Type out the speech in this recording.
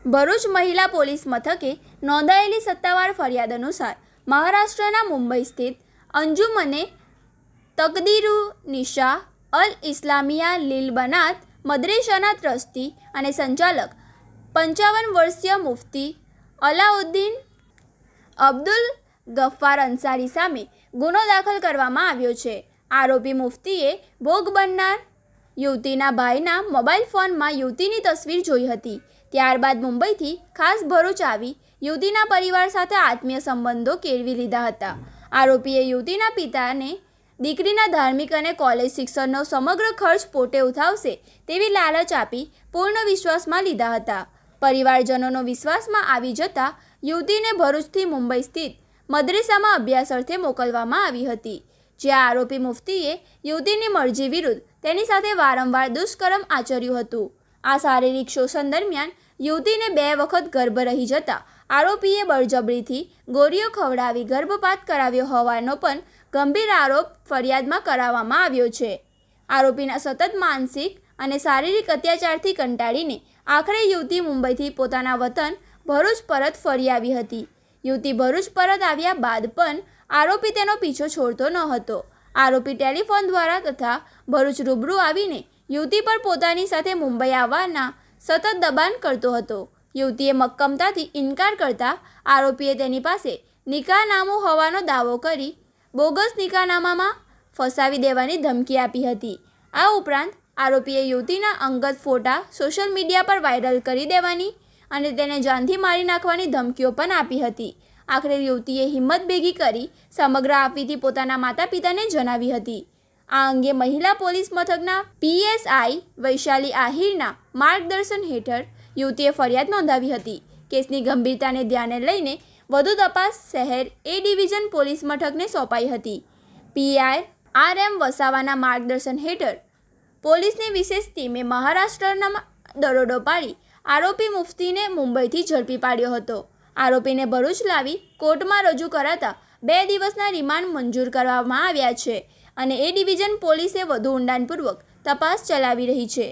ભરૂચ મહિલા પોલીસ મથકે નોંધાયેલી સત્તાવાર ફરિયાદ અનુસાર મહારાષ્ટ્રના મુંબઈ સ્થિત અંજુમને તકદીરુનિશા અલ ઇસ્લામિયા લીલ બનાત મદ્રેસાના ટ્રસ્ટી અને સંચાલક 55 વર્ષીય મુફ્તી અલાઉદ્દીન અબ્દુલ ગફ્ફાર અંસારી સામે ગુનો દાખલ કરવામાં આવ્યો છે. આરોપી મુફ્તીએ ભોગ બનનાર યુવતીના ભાઈના મોબાઈલ ફોનમાં યુવતીની તસવીર જોઈ હતી. ત્યારબાદ મુંબઈથી ખાસ ભરૂચ આવી યુવતીના પરિવાર સાથે આત્મીય સંબંધો કેળવી લીધા હતા. આરોપીએ યુવતીના પિતાને દીકરીના ધાર્મિક અને કોલેજ શિક્ષણનો સમગ્ર ખર્ચ પોતે ઉઠાવશે તેવી લાલચ આપી પૂર્ણ વિશ્વાસમાં લીધા હતા. પરિવારજનોનો વિશ્વાસમાં આવી જતા યુવતીને ભરૂચથી મુંબઈ સ્થિત મદ્રેસામાં અભ્યાસ અર્થે મોકલવામાં આવી હતી, જ્યાં આરોપી મુફ્તીએ યુવતીની મરજી વિરુદ્ધ તેની સાથે વારંવાર દુષ્કર્મ આચર્યું હતું. આ શારીરિક શોષણ દરમિયાન યુવતીને 2 વખત ગર્ભ રહી જતા આરોપીએ બળજબરીથી ગોળીઓ ખવડાવી ગર્ભપાત કરાવ્યો હોવાનો પણ ગંભીર આરોપ ફરિયાદમાં કરાવવામાં આવ્યો છે. આરોપીના સતત માનસિક અને શારીરિક અત્યાચારથી કંટાળીને આખરે યુવતી મુંબઈથી પોતાના વતન ભરૂચ પરત ફરી આવી હતી. યુવતી ભરૂચ પરત આવ્યા બાદ પણ આરોપી તેનો પીછો છોડતો ન હતો. આરોપી ટેલિફોન દ્વારા તથા ભરૂચ રૂબરૂ આવીને યુવતી પર પોતાની સાથે મુંબઈ આવવાના સતત દબાણ કરતો હતો. યુવતીએ મક્કમતાથી ઇનકાર કરતા આરોપીએ તેની પાસે નિકાહનામું હોવાનો દાવો કરી બોગસ નિકાહનામામાં ફસાવી દેવાની ધમકી આપી હતી. આ ઉપરાંત આરોપીએ યુવતીના અંગત ફોટા સોશિયલ મીડિયા પર વાયરલ કરી દેવાની અને તેને જાનથી મારી નાખવાની ધમકીઓ પણ આપી હતી. આખરે યુવતીએ હિંમત ભેગી કરી સમગ્ર આપવીથી પોતાના માતા પિતાને જણાવી હતી. આ અંગે મહિલા પોલીસ મથકના PSI વૈશાલી આહિરના માર્ગદર્શન હેઠળ યુવતીએ ફરિયાદ નોંધાવી હતી. કેસની ગંભીરતાને ધ્યાને લઈને વધુ તપાસ શહેર A ડિવિઝન પોલીસ મથકને સોંપાઈ હતી. PI RM વસાવાના માર્ગદર્શન હેઠળ પોલીસની વિશેષ ટીમે મહારાષ્ટ્રમાં દરોડો પાડી આરોપી મુફ્તીને મુંબઈથી ઝડપી પાડ્યો હતો. આરોપીને ભરૂચ લાવી કોર્ટમાં રજૂ કરાતા 2 દિવસના રિમાન્ડ મંજૂર કરવામાં આવ્યા છે અને A ડિવિઝન પોલીસે વધુ ઊંડાણપૂર્વક તપાસ ચલાવી રહી છે.